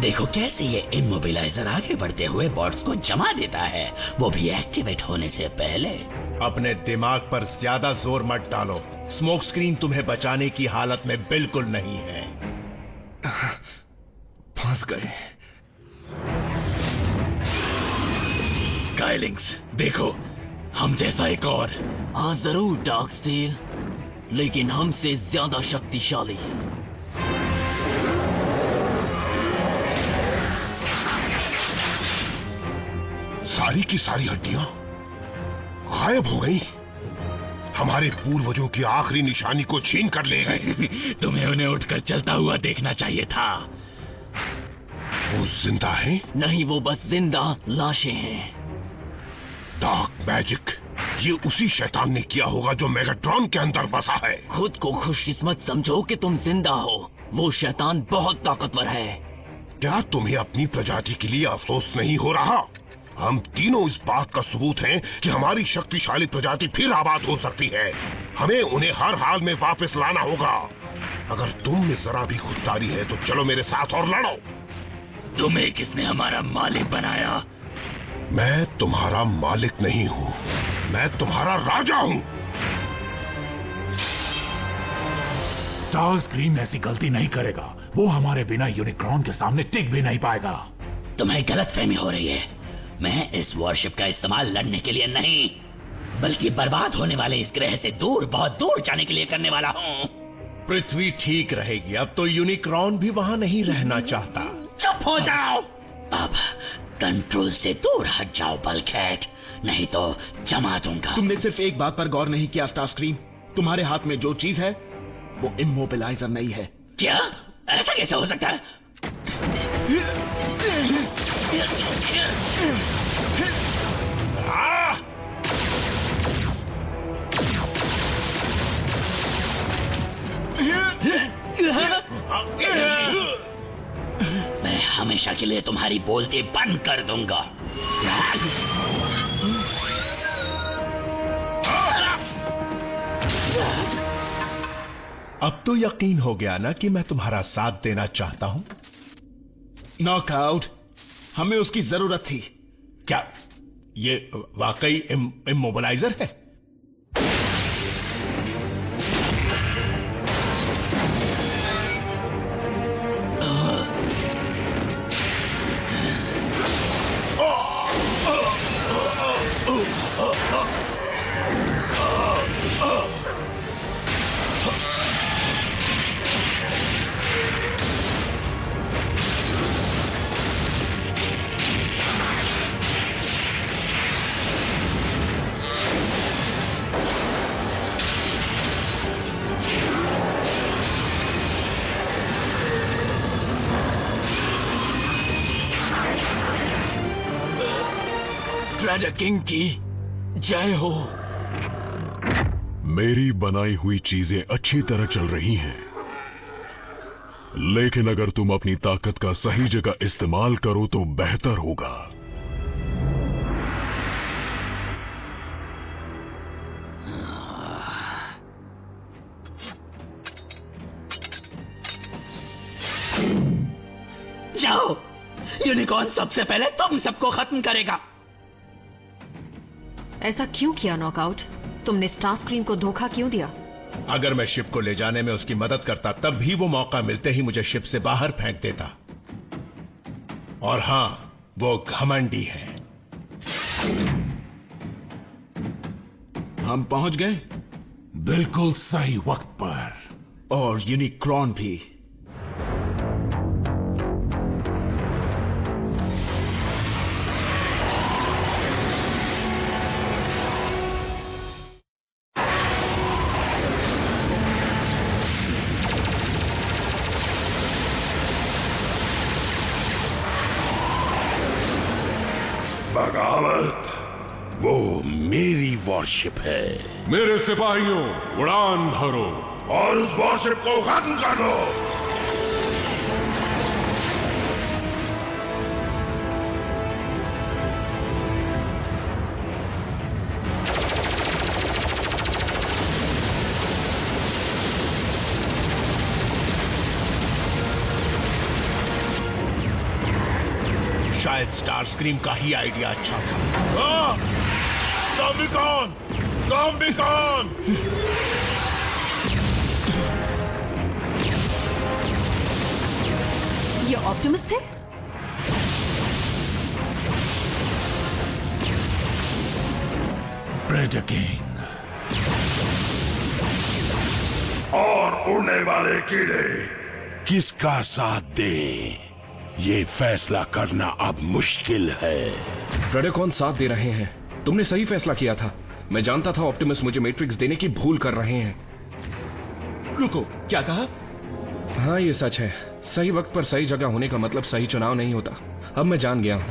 देखो कैसे ये इमोबिलाइजर आगे बढ़ते हुए बॉट्स को जमा देता है, वो भी एक्टिवेट होने से पहले। अपने दिमाग पर ज्यादा जोर मत डालो, स्मोक स्क्रीन तुम्हें बचाने की हालत में बिल्कुल नहीं है। फंस गए। स्काईलिंक्स, देखो हम जैसा एक और। हाँ जरूर डार्क स्टील, लेकिन हमसे ज्यादा शक्तिशाली। सारी की सारी हड्डियां गायब हो गई, हमारे पूर्वजों की आखिरी निशानी को छीन कर ले गए। तुम्हें उन्हें उठकर चलता हुआ देखना चाहिए था। वो जिंदा है? नहीं, वो बस जिंदा लाशें हैं। डार्क मैजिक, ये उसी शैतान ने किया होगा जो मेगाट्रॉन के अंदर बसा है। खुद को खुशकिस्मत समझो कि तुम जिंदा हो, वो शैतान बहुत ताकतवर है। क्या तुम्हें अपनी प्रजाति के लिए अफसोस नहीं हो रहा? हम तीनों इस बात का सबूत हैं कि हमारी शक्तिशाली प्रजाति फिर आबाद हो सकती है। हमें उन्हें हर हाल में वापस लाना होगा। अगर तुम में जरा भी खुददारी है तो चलो मेरे साथ और लड़ो। तुम्हें किसने हमारा मालिक बनाया? मैं तुम्हारा मालिक नहीं हूँ, मैं तुम्हारा राजा हूँ। स्टारस्क्रीम ऐसी गलती नहीं करेगा, वो हमारे बिना यूनिक्रॉन के सामने टिक भी नहीं पाएगा। तुम्हें गलतफहमी हो रही है। मैं इस वॉरशिप का इस्तेमाल लड़ने के लिए नहीं, बल्कि बर्बाद होने वाले इस ग्रह से दूर, बहुत दूर जाने के लिए करने वाला हूँ। पृथ्वी ठीक रहेगी, अब तो यूनिक्रॉन भी वहाँ नहीं रहना चाहता। चुप हो जाओ। अब कंट्रोल से दूर हट जाओ बल्कहेड, नहीं तो जमा दूंगा। तुमने सिर्फ एक बात पर गौर नहीं किया स्टारस्क्रीम, तुम्हारे हाथ में जो चीज है वो इमोबिलाइजर नहीं है। क्या? ऐसा कैसे हो सकता है? मैं हमेशा के लिए तुम्हारी बोलती बंद कर दूंगा। अब तो यकीन हो गया ना कि मैं तुम्हारा साथ देना चाहता हूं। नॉकआउट, हमें उसकी जरूरत थी। क्या ये वाकई इमोबिलाइजर है? राजा किंग की जय हो। मेरी बनाई हुई चीजें अच्छी तरह चल रही हैं, लेकिन अगर तुम अपनी ताकत का सही जगह इस्तेमाल करो तो बेहतर होगा। जाओ, यूनिकॉर्न सबसे पहले तुम सबको खत्म करेगा। ऐसा क्यों किया नॉकआउट? तुमने स्टारस्क्रीम को धोखा क्यों दिया? अगर मैं शिप को ले जाने में उसकी मदद करता तब भी वो मौका मिलते ही मुझे शिप से बाहर फेंक देता। और हां, वो घमंडी है। हम पहुंच गए बिल्कुल सही वक्त पर। और यूनिक्रॉन भी। बगावत, वो मेरी वॉरशिप है। मेरे सिपाहियों, उड़ान भरो और उस वॉरशिप को खत्म कर दो। शायद स्टारस्क्रीम का ही आइडिया अच्छा था। ज़ॉम्बीकॉन! ज़ॉम्बीकॉन! ये ऑप्टिमस थे? प्रेडेटर किंग और उड़ने वाले कीड़े किसका साथ दें, ये फैसला करना अब मुश्किल है। प्रेडेकॉन साथ दे रहे हैं। तुमने सही फैसला किया था। मैं जानता था ऑप्टिमस मुझे मैट्रिक्स देने की भूल कर रहे हैं। रुको, क्या कहा? हाँ, ये सच है। सही वक्त पर सही जगह होने का मतलब सही चुनाव नहीं होता। अब मैं जान गया हूं।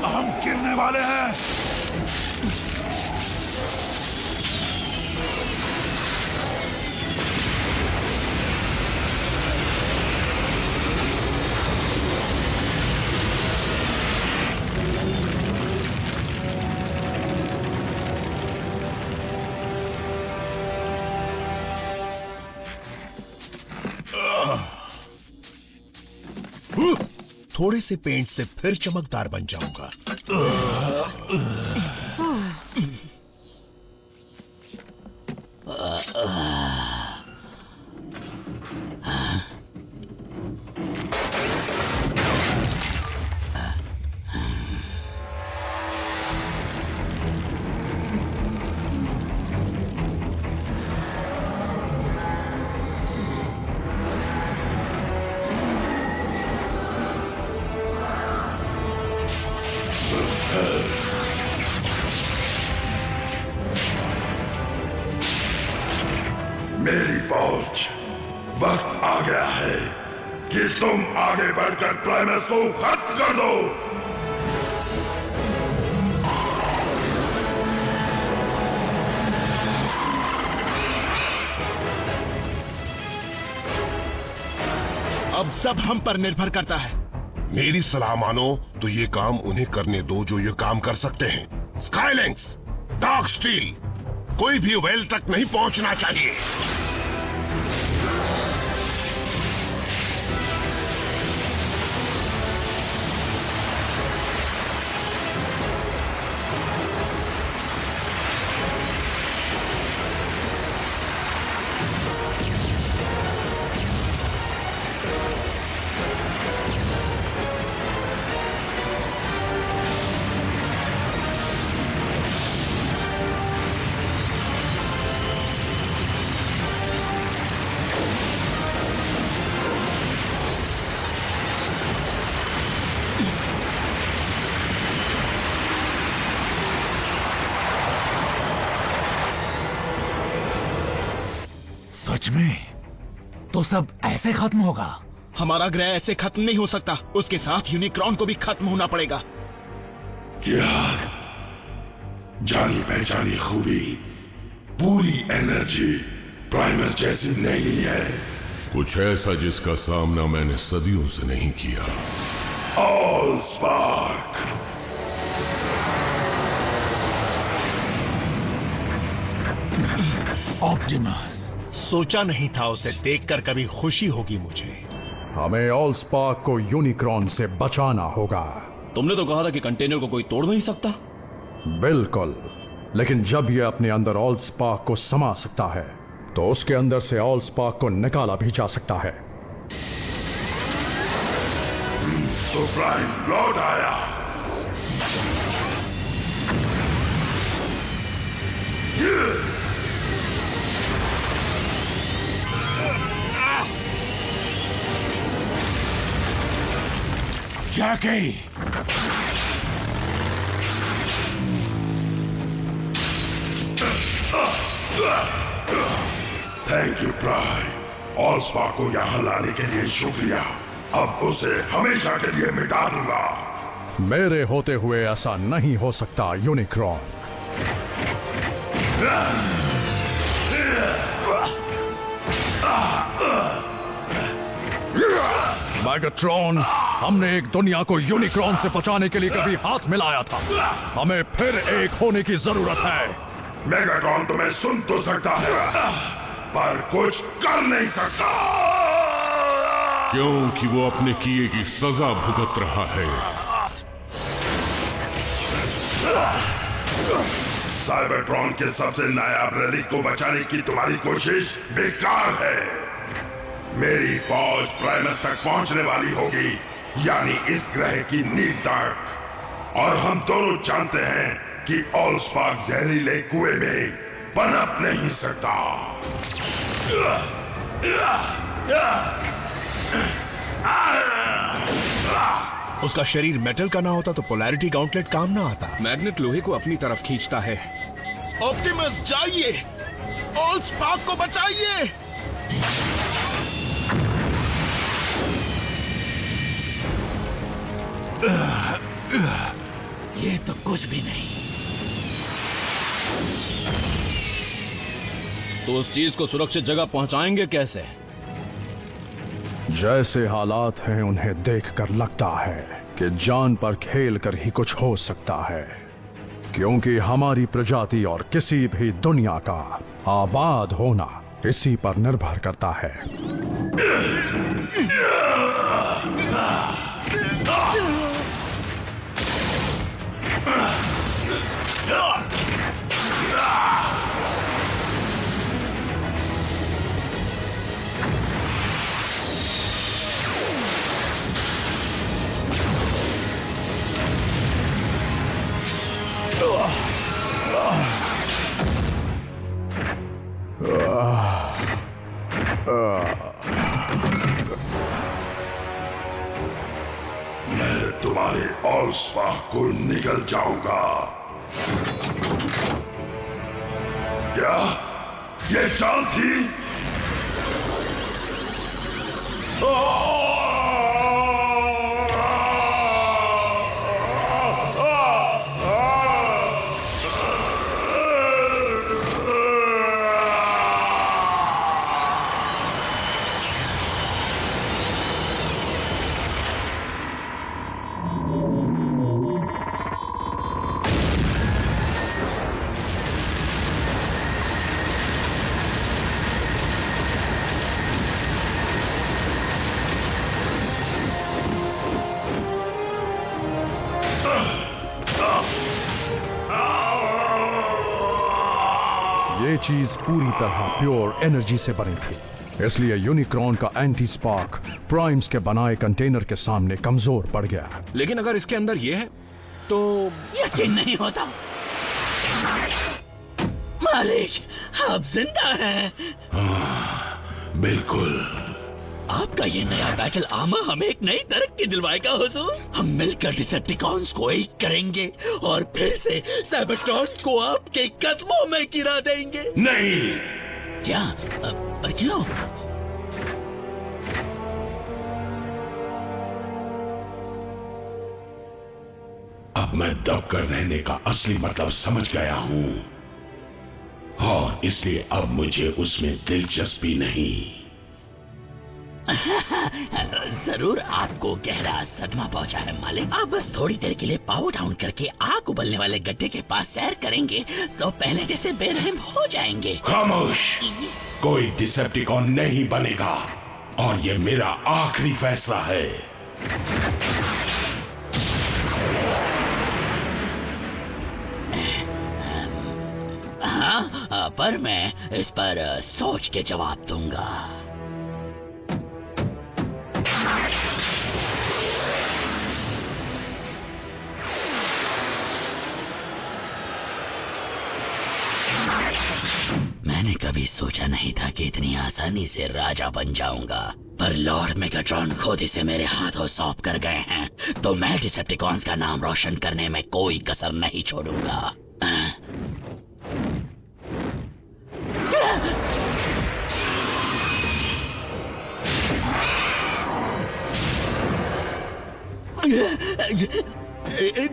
हम गिरने वाले हैं। थोड़े से पेंट से फिर चमकदार बन जाऊंगा। मेरी फौज, वक्त आ गया है कि तुम आगे बढ़कर प्राइमस को खत्म कर दो। अब सब हम पर निर्भर करता है। मेरी सलाह मानो तो ये काम उन्हें करने दो जो ये काम कर सकते हैं। स्काईलिंक्स, डार्क स्टील, कोई भी वेल तक नहीं पहुंचना चाहिए। सच में? तो सब ऐसे खत्म होगा? हमारा ग्रह ऐसे खत्म नहीं हो सकता, उसके साथ यूनिक्रॉन को भी खत्म होना पड़ेगा। क्या जानी पहचानी खूबी, पूरी एनर्जी प्राइमस जैसी नहीं है। कुछ ऐसा जिसका सामना मैंने सदियों से नहीं किया। All spark. ऑप्टिमस, सोचा नहीं था उसे देखकर कभी खुशी होगी मुझे। हमें ऑल स्पार्क को यूनिक्रॉन से बचाना होगा। तुमने तो कहा था कि कंटेनर को कोई तोड़ नहीं सकता। बिल्कुल, लेकिन जब यह अपने अंदर ऑल स्पार्क को समा सकता है तो उसके अंदर से ऑल स्पार्क को निकाला भी जा सकता है। तो प्राइम लौट आया। Jackie, thank you Prime. All Spark को यहाँ लाने के लिए शुक्रिया। अब उसे हमेशा के लिए मिटा दूंगा। मेरे होते हुए ऐसा नहीं हो सकता यूनिक्रॉन। मैगाट्रॉन, हमने एक दुनिया को यूनिक्रॉन से बचाने के लिए कभी हाथ मिलाया था। हमें फिर एक होने की जरूरत है। मेगाट्रॉन तुम्हें सुन तो सकता है पर कुछ कर नहीं सकता, क्योंकि वो अपने किए की सजा भुगत रहा है। साइबरट्रॉन के सबसे नायाब रिलीक को बचाने की तुम्हारी कोशिश बेकार है। मेरी फौज प्राइमस तक पहुंचने वाली होगी, यानी इस ग्रह की नींव तक। और हम दोनों जानते हैं कि ऑल स्पार्क जहरीले कुएं में पनप नहीं सकता। उसका शरीर मेटल का ना होता तो पोलैरिटी गाउंटलेट काम ना आता। मैग्नेट लोहे को अपनी तरफ खींचता है। ऑप्टिमस जाइए, ऑल स्पार्क को बचाइए। ये तो कुछ भी नहीं। तो उस चीज को सुरक्षित जगह पहुंचाएंगे कैसे? जैसे हालात हैं उन्हें देखकर लगता है कि जान पर खेल कर ही कुछ हो सकता है, क्योंकि हमारी प्रजाति और किसी भी दुनिया का आबाद होना इसी पर निर्भर करता है। मैं तुम्हारे ऑल स्पार्क को निकल जाऊंगा। क्या ये चाल थी? ये चीज पूरी तरह प्योर एनर्जी से बनी थी, इसलिए यूनिक्रॉन का एंटी स्पार्क प्राइम्स के बनाए कंटेनर के सामने कमजोर पड़ गया। लेकिन अगर इसके अंदर ये है तो यकीन नहीं होता। मालिक, आप जिंदा हैं। बिल्कुल। आपका ये नया बैटल आर्मर हमें एक नई तरक्की दिलवाएगा हुजूर। हम मिलकर डिसेप्टिकॉन्स को एक करेंगे और फिर से साइबरट्रॉन को आपके कदमों में गिरा देंगे। नहीं, क्या? पर क्यों? अब मैं दबकर रहने का असली मतलब समझ गया हूं और इसलिए अब मुझे उसमें दिलचस्पी नहीं। जरूर आपको गहरा सदमा पहुंचा है मालिक। आप बस थोड़ी देर के लिए पावर डाउन करके आग उबलने वाले गड्ढे के पास सैर करेंगे तो पहले जैसे बेरहम हो जाएंगे। खामोश! कोई डिसेप्टिकॉन नहीं बनेगा और ये मेरा आखिरी फैसला है। हाँ, पर मैं इस पर सोच के जवाब दूंगा। मैंने कभी सोचा नहीं था कि इतनी आसानी से राजा बन जाऊंगा, पर लॉर्ड मेगाट्रॉन खुद इसे मेरे हाथों सौंप कर गए हैं, तो मैं डिसेप्टिकॉन्स का नाम रोशन करने में कोई कसर नहीं छोड़ूंगा।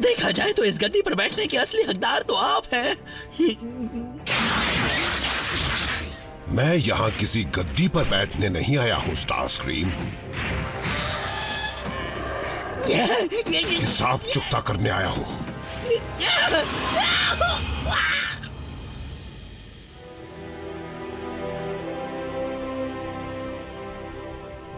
देखा जाए तो इस गद्दी पर बैठने के असली हकदार तो आप हैं। मैं यहाँ किसी गद्दी पर बैठने नहीं आया हूँ स्टारस्क्रीम। हिसाब चुकता करने आया हूँ।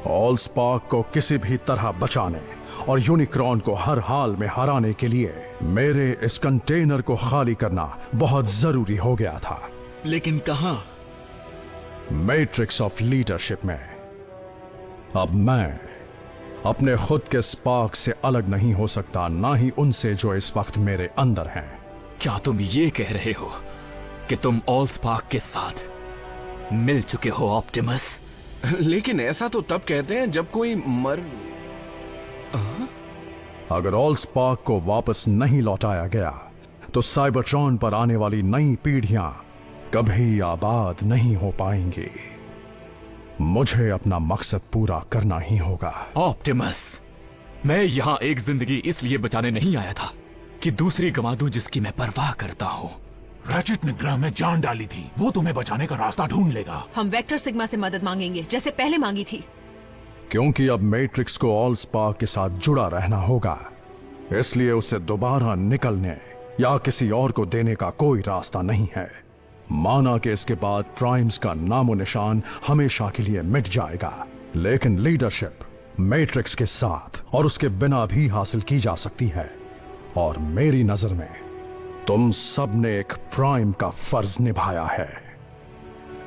ऑलस्पार्क को किसी भी तरह बचाने और यूनिक्रॉन को हर हाल में हराने के लिए मेरे इस कंटेनर को खाली करना बहुत जरूरी हो गया था। लेकिन कहां? मैट्रिक्स ऑफ लीडरशिप में। अब मैं अपने खुद के स्पार्क से अलग नहीं हो सकता, ना ही उनसे जो इस वक्त मेरे अंदर हैं। क्या तुम ये कह रहे हो कि तुम ऑलस्पार्क के साथ मिल चुके हो ऑप्टिमस? लेकिन ऐसा तो तब कहते हैं जब कोई मर... अगर ऑलस्पार्क को वापस नहीं लौटाया गया तो साइबरट्रॉन पर आने वाली नई पीढ़ियां कभी आबाद नहीं हो पाएंगी। मुझे अपना मकसद पूरा करना ही होगा। ऑप्टिमस, मैं यहां एक जिंदगी इसलिए बचाने नहीं आया था कि दूसरी गंवा दूं जिसकी मैं परवाह करता हूं। रैचेट ने ग्रह में जान डाली थी, वो तुम्हें बचाने का रास्ता ढूंढ लेगा। हम वेक्टर सिग्मा से मदद मांगेंगे जैसे पहले मांगी थी। क्योंकि अब मैट्रिक्स को ऑलस्पार्क के साथ जुड़ा रहना होगा, इसलिए उसे दोबारा निकलने या किसी और को देने का कोई रास्ता नहीं है। माना कि इसके बाद प्राइम्स का नामो निशान हमेशा के लिए मिट जाएगा, लेकिन लीडरशिप मैट्रिक्स के साथ और उसके बिना भी हासिल की जा सकती है। और मेरी नजर में तुम सब ने एक प्राइम का फर्ज निभाया है।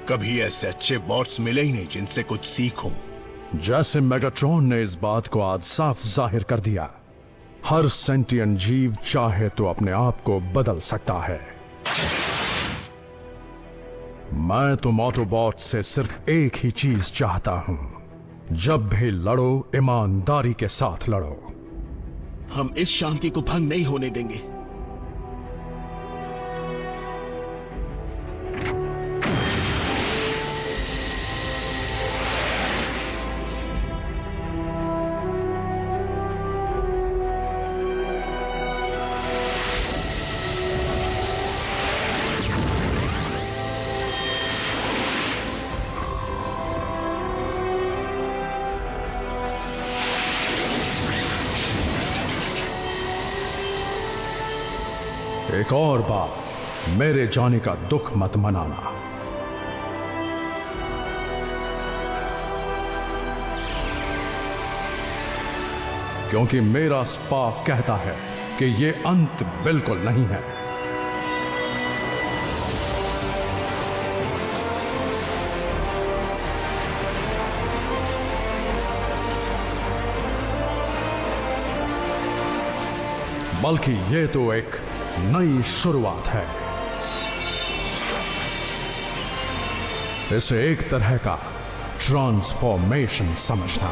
कभी ऐसे अच्छे बॉट्स मिले ही नहीं जिनसे कुछ सीखूं। जैसे मेगाट्रॉन ने इस बात को आज साफ जाहिर कर दिया, हर सेंटिएंट जीव चाहे तो अपने आप को बदल सकता है। मैं तुम ऑटोबॉट से सिर्फ एक ही चीज चाहता हूं, जब भी लड़ो ईमानदारी के साथ लड़ो। हम इस शांति को भंग नहीं होने देंगे। एक और बार मेरे जाने का दुख मत मनाना। क्योंकि मेरा स्पार्क कहता है कि ये अंत बिल्कुल नहीं है। बल्कि ये तो एक नई शुरुआत है। इसे एक तरह का ट्रांसफॉर्मेशन समझना।